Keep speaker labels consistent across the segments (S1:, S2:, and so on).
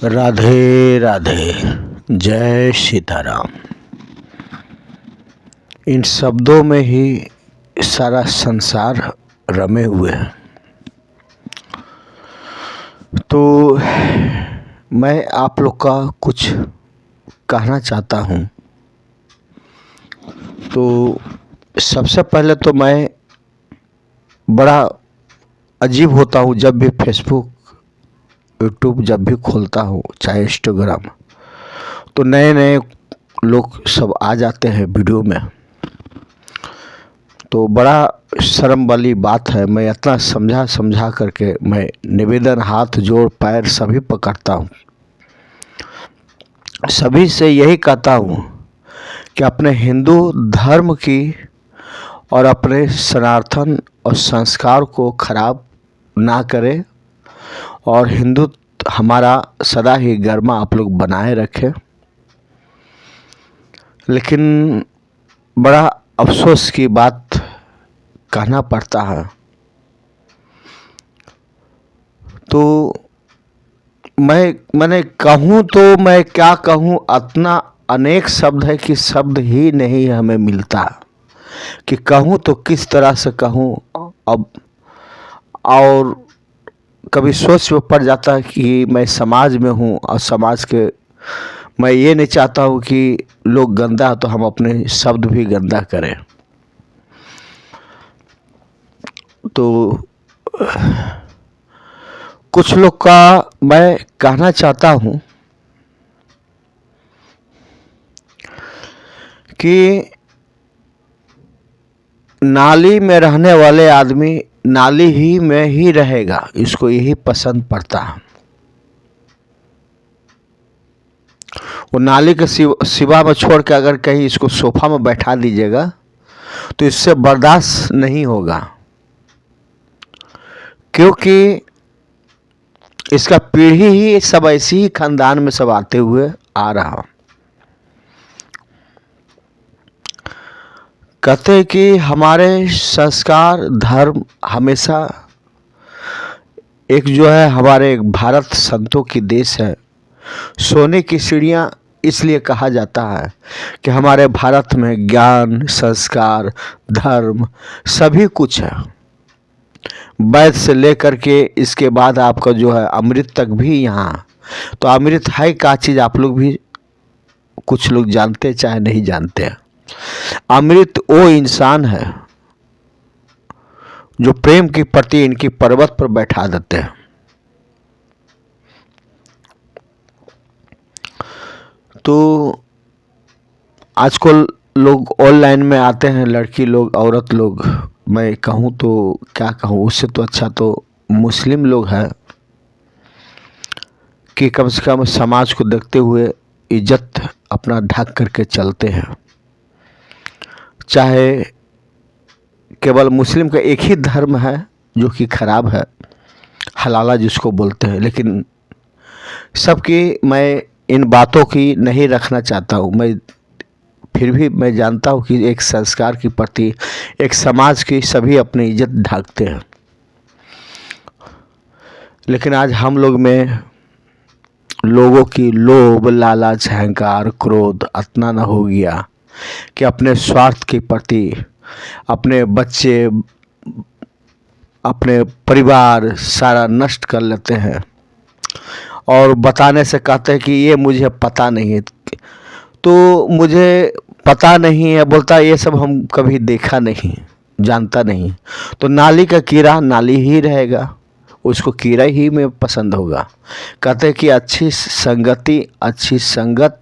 S1: राधे राधे। जय सीताराम। इन शब्दों में ही सारा संसार रमे हुए हैं। तो मैं आप लोग का कुछ कहना चाहता हूँ। तो सबसे पहले तो मैं बड़ा अजीब होता हूँ जब भी फेसबुक यूट्यूब जब भी खोलता हूँ, चाहे इंस्टाग्राम, तो नए नए लोग सब आ जाते हैं वीडियो में। तो बड़ा शर्म वाली बात है। मैं इतना समझा समझा करके मैं निवेदन, हाथ जोड़ पैर सभी पकड़ता हूँ, सभी से यही कहता हूँ कि अपने हिंदू धर्म की और अपने सनातन और संस्कार को खराब ना करें और हिंदू हमारा सदा ही गरिमा आप लोग बनाए रखें। लेकिन बड़ा अफसोस की बात कहना पड़ता है। तो मैंने कहूँ तो मैं क्या कहूँ, इतना अनेक शब्द है कि शब्द ही नहीं हमें मिलता कि कहूँ तो किस तरह से कहूँ। अब और कभी सोच में पड़ जाता है कि मैं समाज में हूँ और समाज के मैं ये नहीं चाहता हूँ कि लोग गंदा तो हम अपने शब्द भी गंदा करें। तो कुछ लोग का मैं कहना चाहता हूँ कि नाली में रहने वाले आदमी नाली ही में ही रहेगा, इसको यही पसंद पड़ता है। वो नाली के सिवा में छोड़ के अगर कहीं इसको सोफा में बैठा दीजिएगा तो इससे बर्दाश्त नहीं होगा, क्योंकि इसका पीढ़ी ही सब ऐसी ही खानदान में सब आते हुए आ रहा। कहते हैं कि हमारे संस्कार धर्म हमेशा एक जो है, हमारे भारत संतों की देश है। सोने की सीढ़ियाँ इसलिए कहा जाता है कि हमारे भारत में ज्ञान, संस्कार, धर्म सभी कुछ है। वैद से लेकर के इसके बाद आपका जो है अमृत तक भी यहाँ। तो अमृत है क्या चीज़, आप लोग भी कुछ लोग जानते चाहे नहीं जानते हैं। अमृत वो इंसान है जो प्रेम की प्रति इनकी पर्वत पर बैठा देते हैं। तो आजकल लोग ऑनलाइन में आते हैं, लड़की लोग, औरत लोग, मैं कहूँ तो क्या कहूँ, उससे तो अच्छा तो मुस्लिम लोग हैं कि कम से कम समाज को देखते हुए इज्जत अपना ढक करके चलते हैं। चाहे केवल मुस्लिम का एक ही धर्म है जो कि खराब है, हलाला जिसको बोलते हैं, लेकिन सबकी मैं इन बातों की नहीं रखना चाहता हूँ। मैं फिर भी मैं जानता हूँ कि एक संस्कार की प्रति एक समाज की सभी अपनी इज्जत ढांकते हैं। लेकिन आज हम लोग में लोगों की लोभ, लालच, अहंकार, क्रोध इतना न हो गया कि अपने स्वार्थ के प्रति अपने बच्चे, अपने परिवार सारा नष्ट कर लेते हैं और बताने से कहते हैं कि ये मुझे पता नहीं है। तो मुझे पता नहीं है बोलता, ये सब हम कभी देखा नहीं, जानता नहीं। तो नाली का कीड़ा नाली ही रहेगा, उसको कीड़ा ही में पसंद होगा। कहते हैं कि अच्छी संगति, अच्छी संगत,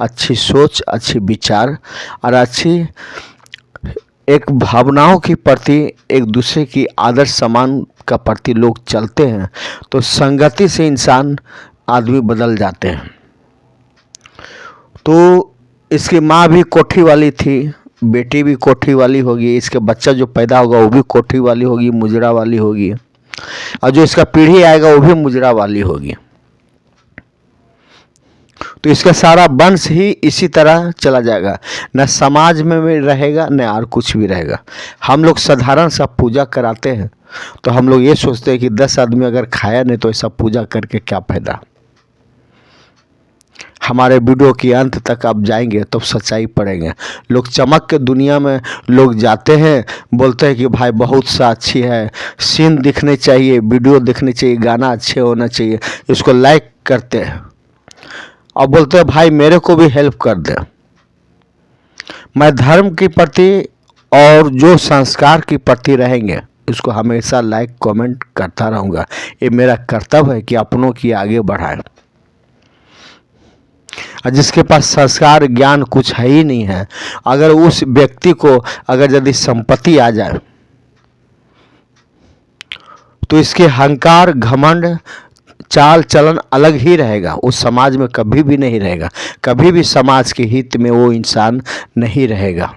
S1: अच्छी सोच, अच्छी विचार और अच्छी एक भावनाओं के प्रति एक दूसरे की आदर सम्मान का प्रति लोग चलते हैं तो संगति से इंसान आदमी बदल जाते हैं। तो इसकी माँ भी कोठी वाली थी, बेटी भी कोठी वाली होगी, इसके बच्चा जो पैदा होगा वो भी कोठी वाली होगी, मुजरा वाली होगी, और जो इसका पीढ़ी आएगा वो भी मुजरा वाली होगी। तो इसका सारा वंश ही इसी तरह चला जाएगा, न समाज में भी रहेगा न और कुछ भी रहेगा। हम लोग साधारण सा पूजा कराते हैं तो हम लोग ये सोचते हैं कि 10 आदमी अगर खाया नहीं तो ऐसा पूजा करके क्या फायदा। हमारे वीडियो के अंत तक आप जाएंगे तो सच्चाई पड़ेंगे। लोग चमक के दुनिया में लोग जाते हैं, बोलते हैं कि भाई बहुत सा अच्छी है, सीन दिखने चाहिए, वीडियो दिखनी चाहिए, गाना अच्छे होना चाहिए, इसको लाइक करते हैं और बोलते हैं भाई मेरे को भी हेल्प कर दे। मैं धर्म के प्रति और जो संस्कार के प्रति रहेंगे इसको हमेशा लाइक कमेंट करता रहूँगा। ये मेरा कर्तव्य है कि अपनों की आगे बढ़ाए। और जिसके पास संस्कार ज्ञान कुछ है ही नहीं है, अगर उस व्यक्ति को अगर यदि संपत्ति आ जाए तो इसके अहंकार घमंड चाल चलन अलग ही रहेगा, उस समाज में कभी भी नहीं रहेगा, कभी भी समाज के हित में वो इंसान नहीं रहेगा।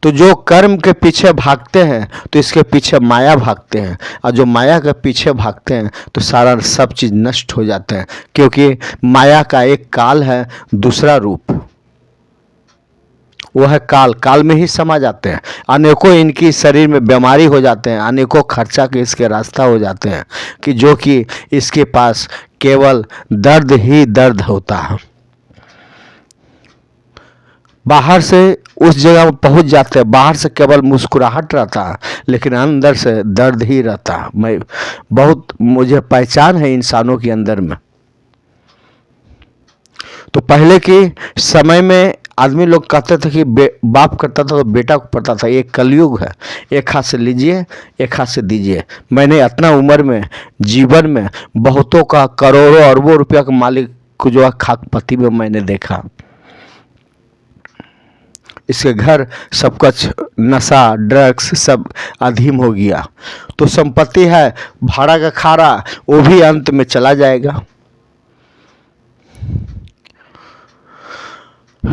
S1: तो जो कर्म के पीछे भागते हैं तो इसके पीछे माया भागते हैं, और जो माया के पीछे भागते हैं तो सारा सब चीज़ नष्ट हो जाते हैं, क्योंकि माया का एक काल है, दूसरा रूप, वो है काल। काल में ही समा जाते हैं, अनेकों इनकी शरीर में बीमारी हो जाते हैं, अनेकों खर्चा के इसके रास्ता हो जाते हैं कि जो कि इसके पास केवल दर्द ही दर्द होता है। बाहर से उस जगह में पहुंच जाते हैं, बाहर से केवल मुस्कुराहट रहता है लेकिन अंदर से दर्द ही रहता है। मैं बहुत मुझे पहचान है इंसानों के अंदर में। तो पहले के समय में आदमी लोग कहते थे कि बाप करता था तो बेटा को पड़ता था। ये कलयुग है, एक हाथ से लीजिए एक हाथ से दीजिए। मैंने इतना उम्र में जीवन में बहुतों का करोड़ों अरबों रुपया का मालिक को जो है खाकपति में मैंने देखा। इसके घर सब कुछ नशा ड्रग्स सब अधीन हो गया। तो संपत्ति है भाड़ा का खारा, वो भी अंत में चला जाएगा।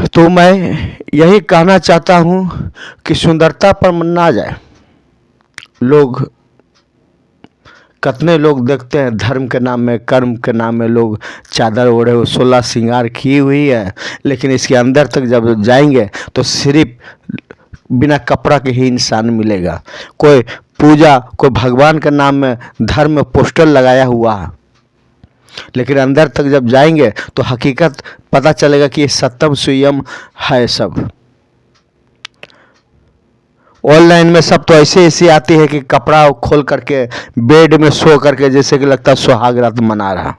S1: तो मैं यही कहना चाहता हूँ कि सुंदरता पर मन ना जाए। लोग कितने लोग देखते हैं धर्म के नाम में कर्म के नाम में लोग चादर ओढ़े हुए 16 श्रृंगार की हुई है, लेकिन इसके अंदर तक जब जाएंगे तो सिर्फ बिना कपड़ा के ही इंसान मिलेगा। कोई पूजा कोई भगवान के नाम में धर्म में पोस्टर लगाया हुआ है, लेकिन अंदर तक जब जाएंगे तो हकीकत पता चलेगा कि ये सत्यम सुयम है। सब ऑनलाइन में सब तो ऐसे आती है कि कपड़ा खोल करके बेड में सो करके जैसे कि लगता है सुहाग रात मना रहा।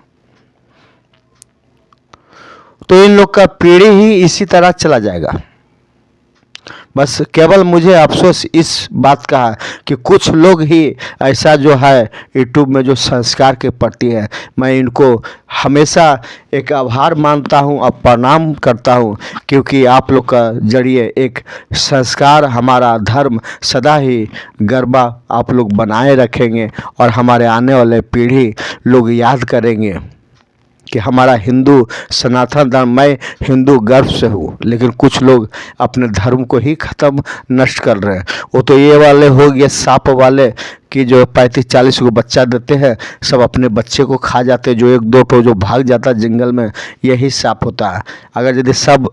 S1: तो इन लोग का पीढ़ी ही इसी तरह चला जाएगा। बस केवल मुझे अफसोस इस बात का है कि कुछ लोग ही ऐसा जो है यूट्यूब में जो संस्कार के प्रति है, मैं इनको हमेशा एक आभार मानता हूं और प्रणाम करता हूं, क्योंकि आप लोग का जरिए एक संस्कार हमारा धर्म सदा ही गरबा आप लोग बनाए रखेंगे और हमारे आने वाले पीढ़ी लोग याद करेंगे कि हमारा हिंदू सनातन धर्म, मैं हिंदू गर्व से हूँ, लेकिन कुछ लोग अपने धर्म को ही ख़त्म नष्ट कर रहे हैं। वो तो ये वाले हो गए सांप वाले कि जो 35-40 को बच्चा देते हैं, सब अपने बच्चे को खा जाते हैं। जो 1-2 ठो जो भाग जाता है जंगल में, यही सांप होता है। अगर यदि सब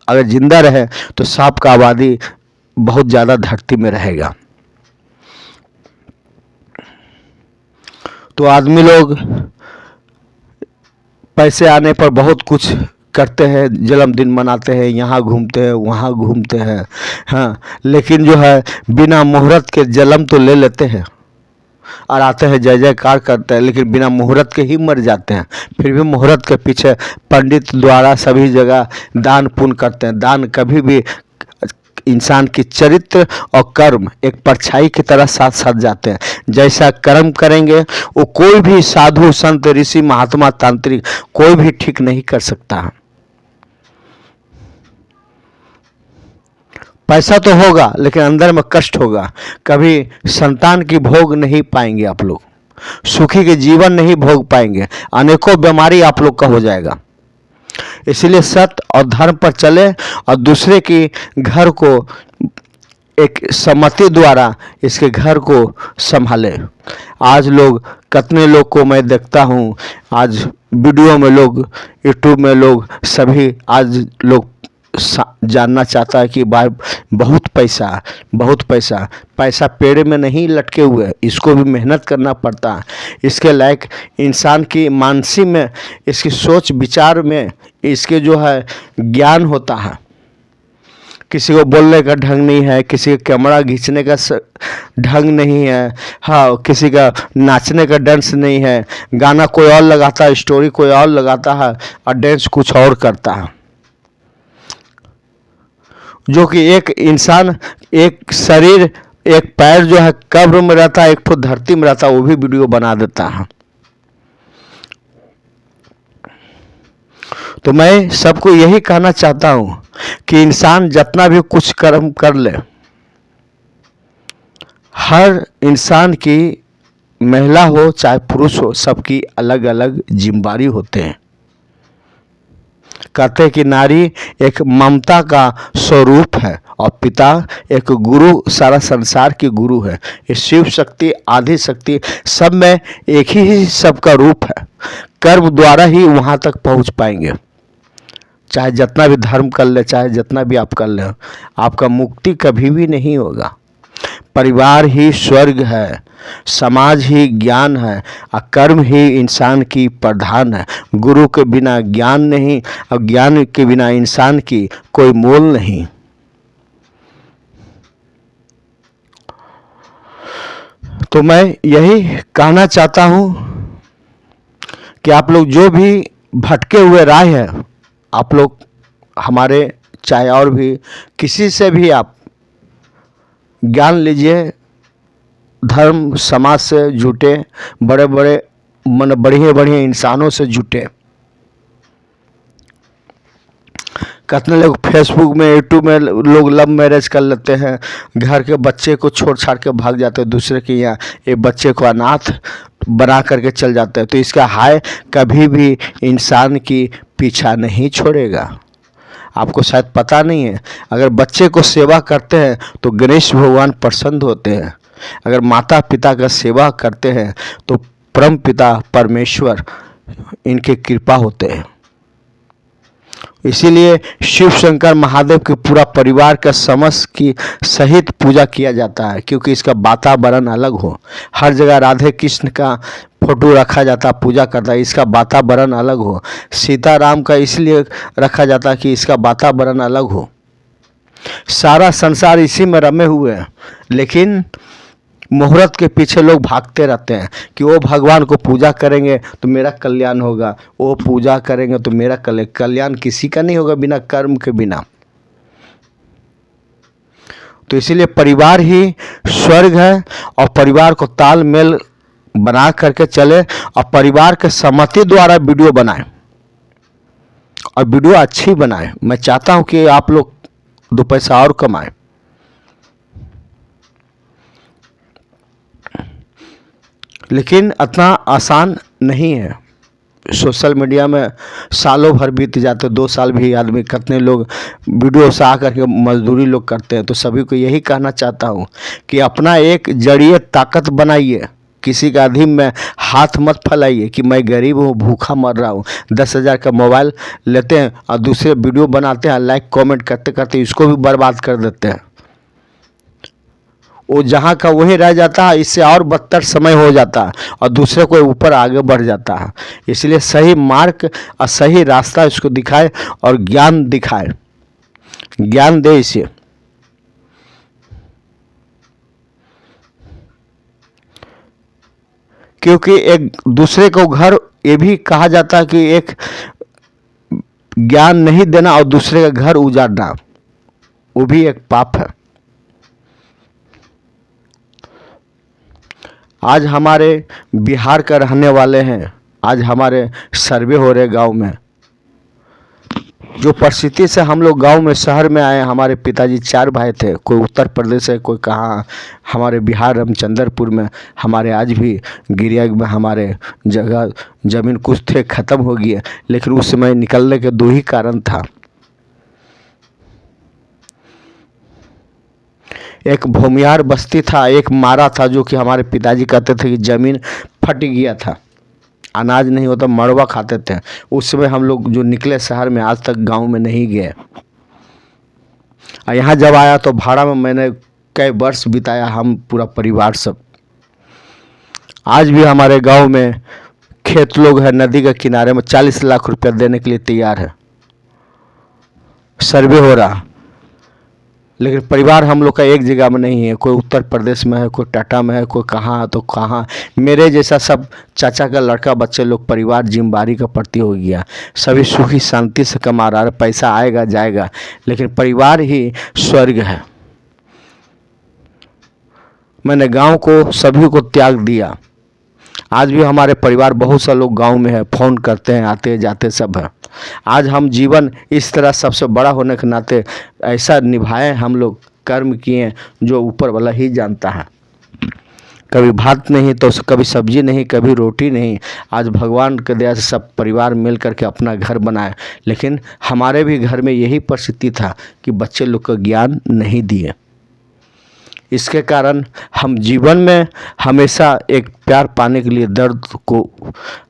S1: अगर जिंदा रहे तो सांप का आबादी बहुत ज़्यादा धरती में रहेगा। तो आदमी लोग पैसे आने पर बहुत कुछ करते हैं, जन्मदिन मनाते हैं, यहाँ घूमते हैं वहाँ घूमते हैं, हाँ, लेकिन जो है बिना मुहूर्त के जन्म तो ले लेते हैं और आते हैं जय जयकार करते हैं, लेकिन बिना मुहूर्त के ही मर जाते हैं। फिर भी मुहूर्त के पीछे पंडित द्वारा सभी जगह दान पुण्य करते हैं। दान कभी भी इंसान की चरित्र और कर्म एक परछाई की तरह साथ साथ जाते हैं। जैसा कर्म करेंगे वो कोई भी साधु संत ऋषि महात्मा तांत्रिक कोई भी ठीक नहीं कर सकता। पैसा तो होगा लेकिन अंदर में कष्ट होगा। कभी संतान की भोग नहीं पाएंगे आप लोग, सुखी के जीवन नहीं भोग पाएंगे, अनेकों बीमारी आप लोग का हो जाएगा। इसलिए सत्य और धर्म पर चले और दूसरे की घर को एक सम्मति द्वारा इसके घर को संभाले। आज लोग कितने लोग को मैं देखता हूँ, आज वीडियो में लोग, यूट्यूब में लोग, सभी आज लोग जानना चाहता है कि भाई बहुत पैसा, बहुत पैसा, पैसा पेड़ में नहीं लटके हुए, इसको भी मेहनत करना पड़ता है। इसके लायक इंसान की मानसिक में, इसकी सोच विचार में, इसके जो है ज्ञान होता है। किसी को बोलने का ढंग नहीं है, किसी का कैमरा खींचने का ढंग नहीं है, हाँ, किसी का नाचने का डांस नहीं है, गाना कोई और लगाता है, स्टोरी कोई और लगाता है और डांस कुछ और करता है। जो कि एक इंसान, एक शरीर, एक पैर जो है कब्र में रहता है, एक फुट धरती में रहता है, वो भी वीडियो बना देता है। तो मैं सबको यही कहना चाहता हूं कि इंसान जितना भी कुछ कर्म कर ले, हर इंसान की, महिला हो चाहे पुरुष हो, सबकी अलग अलग जिम्मेदारी होते हैं। कहते हैं कि नारी एक ममता का स्वरूप है और पिता एक गुरु, सारा संसार की गुरु है। ये शिव शक्ति, आदि शक्ति, सब में एक ही सबका रूप है। कर्म द्वारा ही वहाँ तक पहुँच पाएंगे। चाहे जितना भी धर्म कर ले, चाहे जितना भी आप कर ले, आपका मुक्ति कभी भी नहीं होगा। परिवार ही स्वर्ग है, समाज ही ज्ञान है और कर्म ही इंसान की प्रधान है। गुरु के बिना ज्ञान नहीं और ज्ञान के बिना इंसान की कोई मोल नहीं। तो मैं यही कहना चाहता हूं कि आप लोग जो भी भटके हुए राह है, आप लोग हमारे, चाहे और भी किसी से भी आप ज्ञान लीजिए। धर्म समाज से जुटे, बड़े बड़े मन बढ़िया बढ़िया इंसानों से जुटे। कितने लोग फेसबुक में, यूट्यूब में लोग लव मैरिज कर लेते हैं, घर के बच्चे को छोड़ छाड़ के भाग जाते हैं दूसरे के यहाँ, एक बच्चे को अनाथ बना करके चल जाते हैं। तो इसका हाय कभी भी इंसान की पीछा नहीं छोड़ेगा। आपको शायद पता नहीं है, अगर बच्चे को सेवा करते हैं तो गणेश भगवान प्रसन्न होते हैं। अगर माता पिता का सेवा करते हैं तो परम पिता परमेश्वर इनके कृपा होते हैं। इसीलिए शिव शंकर महादेव के पूरा परिवार का समस्त की सहित पूजा किया जाता है, क्योंकि इसका वातावरण अलग हो। हर जगह राधे कृष्ण का फोटो रखा जाता है, पूजा करता है, इसका वातावरण अलग हो। सीताराम का इसलिए रखा जाता है कि इसका वातावरण अलग हो। सारा संसार इसी में रमे हुए हैं, लेकिन मुहूर्त के पीछे लोग भागते रहते हैं कि वो भगवान को पूजा करेंगे तो मेरा कल्याण होगा, वो पूजा करेंगे तो मेरा कल्याण किसी का नहीं होगा बिना कर्म के बिना। तो इसीलिए परिवार ही स्वर्ग है और परिवार को तालमेल बना करके चले और परिवार के सहमति द्वारा वीडियो बनाएं और वीडियो अच्छी बनाएं। मैं चाहता हूं कि आप लोग 2 पैसा और कमाएं। लेकिन इतना आसान नहीं है। सोशल मीडिया में सालों भर बीत जाते, 2 साल भी आदमी, कितने लोग वीडियो से आकर के मजदूरी लोग करते हैं। तो सभी को यही कहना चाहता हूँ कि अपना एक जड़िए ताकत बनाइए, किसी का अधीन में हाथ मत फैलाइए कि मैं गरीब हूँ, भूखा मर रहा हूँ। 10,000 का मोबाइल लेते हैं और दूसरे वीडियो बनाते हैं, लाइक कमेंट करते करते इसको भी बर्बाद कर देते हैं। वो जहाँ का वहीं रह जाता है, इससे और बदतर समय हो जाता है और दूसरे को ऊपर आगे बढ़ जाता है। इसलिए सही मार्ग और सही रास्ता इसको दिखाए और ज्ञान दिखाए, ज्ञान दे इसे। क्योंकि एक दूसरे को घर, ये भी कहा जाता है कि एक ज्ञान नहीं देना और दूसरे का घर उजाड़ना, वो भी एक पाप है। आज हमारे बिहार का रहने वाले हैं, आज हमारे सर्वे हो रहे गांव में। जो परिस्थिति से हम लोग गांव में, शहर में आए, हमारे पिताजी 4 भाई थे, कोई उत्तर प्रदेश है, कोई कहाँ, हमारे बिहार रामचंद्रपुर में, हमारे आज भी गिरिया में हमारे जगह जमीन कुछ थे, ख़त्म हो गई है। लेकिन उस समय निकलने के 2 ही कारण था। एक भूमियार बस्ती था, एक मारा था, जो कि हमारे पिताजी कहते थे कि ज़मीन फट गया था, अनाज नहीं होता, मड़वा खाते थे। उस समय हम लोग जो निकले शहर में, आज तक गांव में नहीं गए। और यहाँ जब आया तो भाड़ा में मैंने कई वर्ष बिताया, हम पूरा परिवार सब। आज भी हमारे गांव में खेत लोग हैं नदी के किनारे में, 40 लाख रुपया देने के लिए तैयार है, सर्वे हो रहा। लेकिन परिवार हम लोग का एक जगह में नहीं है, कोई उत्तर प्रदेश में है, कोई टाटा में है, कोई कहाँ तो कहाँ। मेरे जैसा सब चाचा का लड़का बच्चे लोग परिवार जिम्मेदारी का प्रति हो गया, सभी सुखी शांति से कमा रहा है, पैसा आएगा जाएगा, लेकिन परिवार ही स्वर्ग है। मैंने गांव को सभी को त्याग दिया। आज भी हमारे परिवार बहुत सा लोग गांव में है, फ़ोन करते हैं, आते जाते सब हैं। आज हम जीवन इस तरह सबसे बड़ा होने के नाते ऐसा निभाए, हम लोग कर्म किए जो ऊपर वाला ही जानता है। कभी भात नहीं तो कभी सब्जी नहीं, कभी रोटी नहीं। आज भगवान के दया से सब परिवार मिल करके अपना घर बनाए, लेकिन हमारे भी घर में यही परिस्थिति था कि बच्चे लोग को ज्ञान नहीं दिए। इसके कारण हम जीवन में हमेशा एक प्यार पाने के लिए दर्द को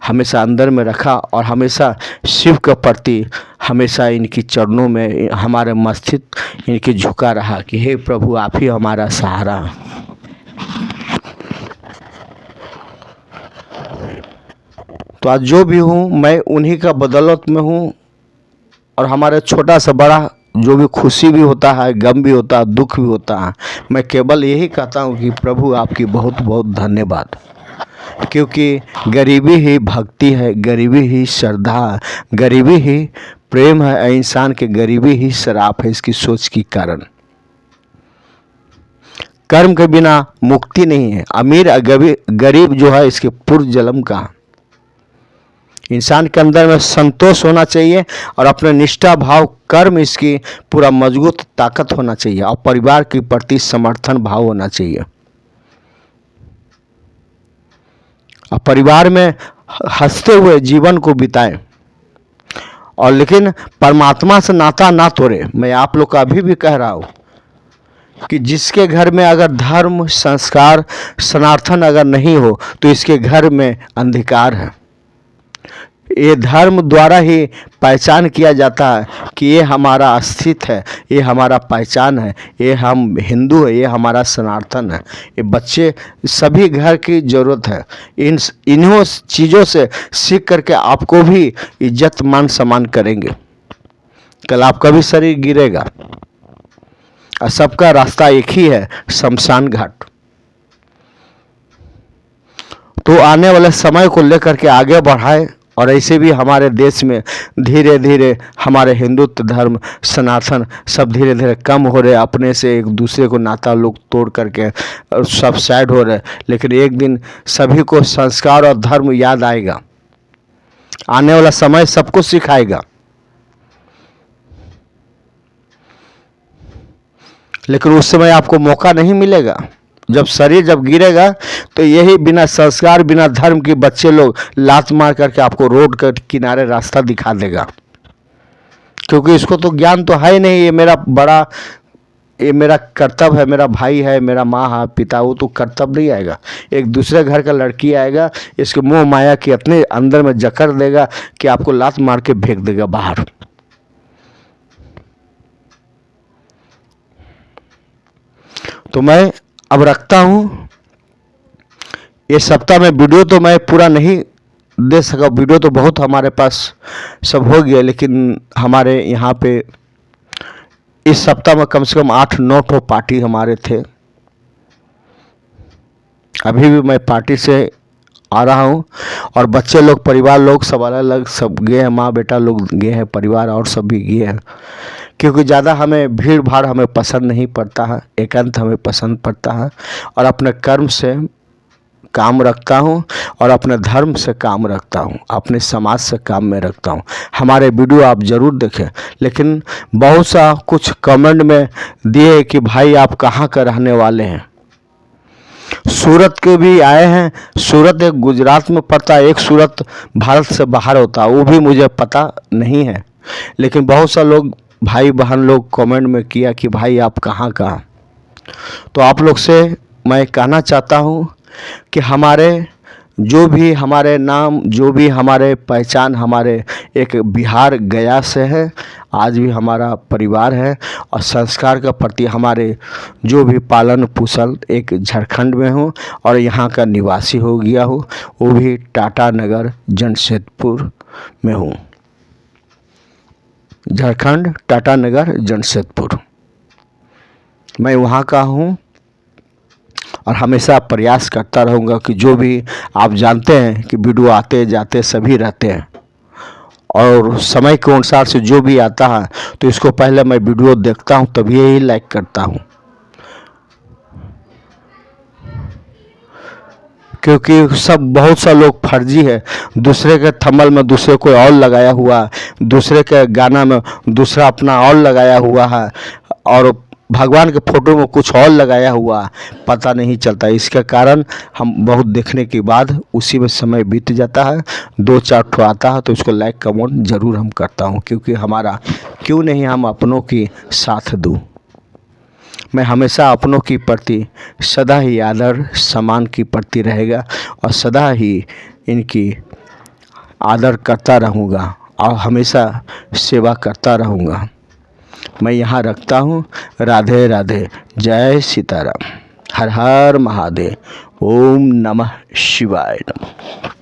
S1: हमेशा अंदर में रखा और हमेशा शिव के प्रति हमेशा इनकी चरणों में हमारे मस्तिष्क इनकी झुका रहा कि हे प्रभु आप ही हमारा सहारा। तो आज जो भी हूँ मैं उन्हीं का बदौलत में हूँ, और हमारे छोटा सा बड़ा जो भी खुशी भी होता है, गम भी होता है, दुख भी होता है, मैं केवल यही कहता हूँ कि प्रभु आपकी बहुत बहुत धन्यवाद। क्योंकि गरीबी ही भक्ति है, गरीबी ही श्रद्धा, गरीबी ही प्रेम है, इंसान के गरीबी ही शराब है इसकी सोच के कारण। कर्म के बिना मुक्ति नहीं है। अमीर गरीब जो है इसके पूर्व जन्म का। इंसान के अंदर में संतोष होना चाहिए और अपने निष्ठा भाव कर्म इसकी पूरा मजबूत ताकत होना चाहिए, और परिवार के प्रति समर्थन भाव होना चाहिए। और परिवार में हंसते हुए जीवन को बिताएं, और लेकिन परमात्मा से नाता ना तोड़े। मैं आप लोग का अभी भी कह रहा हूँ कि जिसके घर में अगर धर्म संस्कार सनातन अगर नहीं हो तो इसके घर में अंधकार है। ये धर्म द्वारा ही पहचान किया जाता है कि ये हमारा अस्तित्व है, ये हमारा पहचान है, ये हम हिंदू है, ये हमारा सनातन है। ये बच्चे सभी घर की ज़रूरत है। इन्हों चीज़ों से सीख करके आपको भी इज्जत मान सम्मान करेंगे। कल आपका भी शरीर गिरेगा और सबका रास्ता एक ही है, शमशान घाट। तो आने वाले समय को लेकर के आगे बढ़ाए, और ऐसे भी हमारे देश में धीरे धीरे हमारे हिंदुत्व धर्म सनातन सब धीरे धीरे कम हो रहे, अपने से एक दूसरे को नाता लोग तोड़ करके सब साइड हो रहे। लेकिन एक दिन सभी को संस्कार और धर्म याद आएगा, आने वाला समय सबको सिखाएगा। लेकिन उस समय आपको मौका नहीं मिलेगा। जब शरीर जब गिरेगा तो यही बिना संस्कार बिना धर्म के बच्चे लोग लात मार करके आपको रोड के किनारे रास्ता दिखा देगा, क्योंकि इसको तो ज्ञान तो है नहीं। ये मेरा कर्तव्य है, मेरा भाई है, मेरा माँ है, पिता, वो तो कर्तव्य नहीं आएगा। एक दूसरे घर का लड़की आएगा, इसके मोह माया के अपने अंदर में जकड़ देगा कि आपको लात मार के फेंक देगा बाहर। तो मैं अब रखता हूँ। ये सप्ताह में वीडियो तो मैं पूरा नहीं दे सका, वीडियो तो बहुत हमारे पास सब हो गया, लेकिन हमारे यहाँ पे इस सप्ताह में कम से कम 8-9 ठो पार्टी हमारे थे। अभी भी मैं पार्टी से आ रहा हूँ, और बच्चे लोग परिवार लोग सब अलग अलग सब गए हैं, माँ बेटा लोग गए हैं, परिवार और सब भी गए हैं। क्योंकि ज़्यादा हमें भीड़ भाड़ हमें पसंद नहीं पड़ता है, एकांत हमें पसंद पड़ता है, और अपने कर्म से काम रखता हूँ और अपने धर्म से काम रखता हूँ, अपने समाज से काम में रखता हूँ। हमारे वीडियो आप ज़रूर देखें। लेकिन बहुत सा कुछ कमेंट में दिए कि भाई आप कहाँ का रहने वाले हैं। सूरत के भी आए हैं। सूरत एक गुजरात में पड़ता है, एक सूरत भारत से बाहर होता है, वो भी मुझे पता नहीं है। लेकिन बहुत सा लोग भाई बहन लोग कमेंट में किया कि भाई आप कहाँ का। तो आप लोग से मैं कहना चाहता हूँ कि हमारे जो भी हमारे नाम, जो भी हमारे पहचान, हमारे एक बिहार गया से है, आज भी हमारा परिवार है। और संस्कार के प्रति हमारे जो भी पालन पोषण एक झारखंड में हूँ और यहाँ का निवासी हो गया हूँ, वो भी टाटा नगर जमशेदपुर में हूँ। झारखंड टाटा नगर जमशेदपुर मैं वहाँ का हूँ और हमेशा प्रयास करता रहूँगा कि जो भी आप जानते हैं कि वीडियो आते जाते सभी रहते हैं और समय के अनुसार से जो भी आता है तो इसको पहले मैं वीडियो देखता हूँ तभी ही लाइक करता हूँ, क्योंकि सब बहुत सा लोग फर्जी है। दूसरे के थंबनेल में दूसरे कोई और लगाया हुआ, दूसरे के गाना में दूसरा अपना और लगाया हुआ है और भगवान के फोटो में कुछ और लगाया हुआ, पता नहीं चलता। इसके कारण हम बहुत देखने के बाद उसी में समय बीत जाता है। 2-4 ठो आता है तो उसको लाइक कमेंट ज़रूर हम करता हूँ, क्योंकि हमारा क्यों नहीं हम अपनों की साथ दूँ। मैं हमेशा अपनों की प्रति सदा ही आदर सम्मान की प्रति रहेगा और सदा ही इनकी आदर करता रहूँगा और हमेशा सेवा करता रहूँगा। मैं यहाँ रखता हूँ। राधे राधे, जय सीताराम, हर हर महादेव, ओम नमः शिवाय नमः।